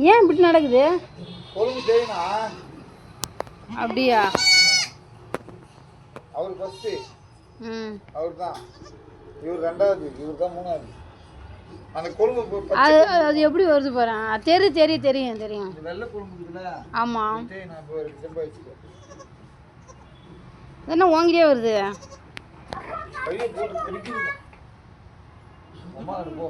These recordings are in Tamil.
ஏன் இப்படி நடக்குது? அப்படியா? அவர் ஃபர்ஸ்ட், அவர் தான். இவர் ரெண்டாவது, இவர் தான் மூணாவது. அந்த கொழும்பு அது எப்படி வருது போறேன்? தெரியும் தெரியும் தெரியும். வெள்ளை கொழும்பு இருக்குல்ல? ஆமா. நான் இப்போ செம்பா வச்சுக்கோ. என்ன வாங்கிட்டே வருது? கையை போட்டு திரிக்குது. அம்மா போ.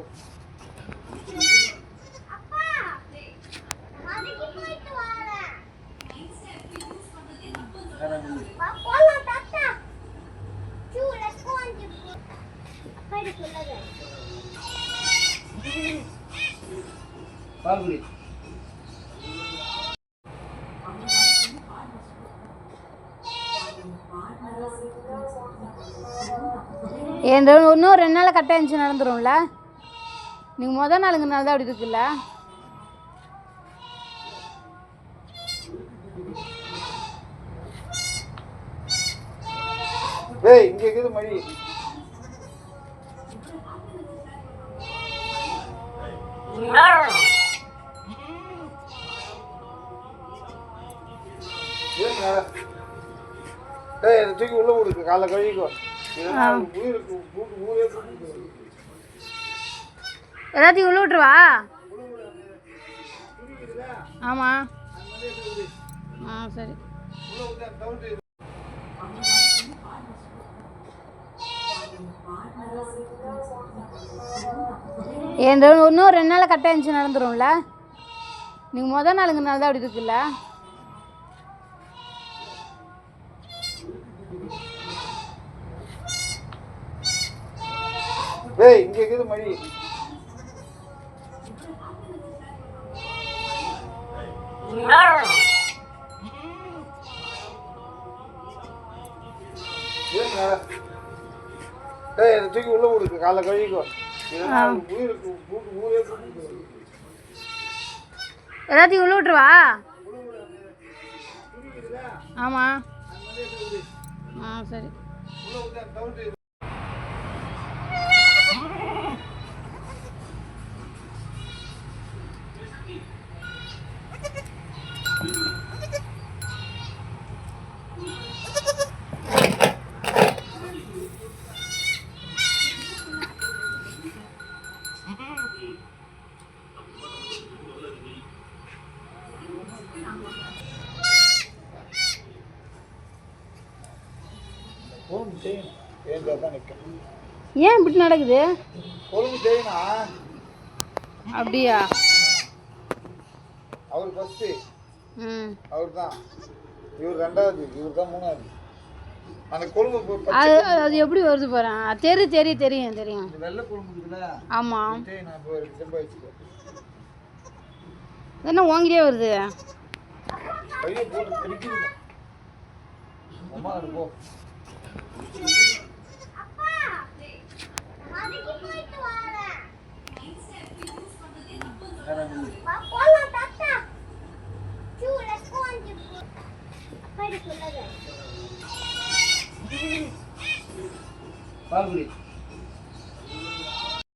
பால்குடி இன்னும் 2 நாள் கரெக்டாக இருந்துச்சு நடந்துரும்ல. நீங்கள் மொதல் நாளுங்க நாள் தான் அப்படி இருக்குல்ல. ஏய் இங்க இருக்குது மணி. ஏய் தூக்கி உள்ள போடு, காலை கழுவிக்கோ. எல்லாத்தையும் உள்ள விட்டுருவா. ஆமா சரி. இன்னும் 2 நாள் கரெக்டாக இருந்துச்சு நடந்துரும்ல. நீங்கள் மொதல் நாளுங்க நாள் தான் அப்படி இருக்குல்ல. ஏய் இங்க இருக்குது மணி. ஏய் தூக்கி உள்ள போடு, காலை கழுவிக்கோ. எல்லாத்தையும் உள்ள விட்டுருவா. ஆமா சரி. ஏன் இப்படி நடக்குது? அப்படியா? அவர் ஃபர்ஸ்ட், அவர் தான். இவர் ரெண்டாவது, இவர் தான் மூணாவது. அந்த கொழும்பு அது எப்படி வருது போறேன்? தெரியும் தெரியும் தெரியும். வெள்ளை கொழும்பு இருக்குல்ல? ஆமா. நான் இப்போ செம்பா வச்சுக்கோ. என்ன வாங்கிட்டே வருது? கையை போட்டு திரிக்குது. அம்மா போ. பால்குடி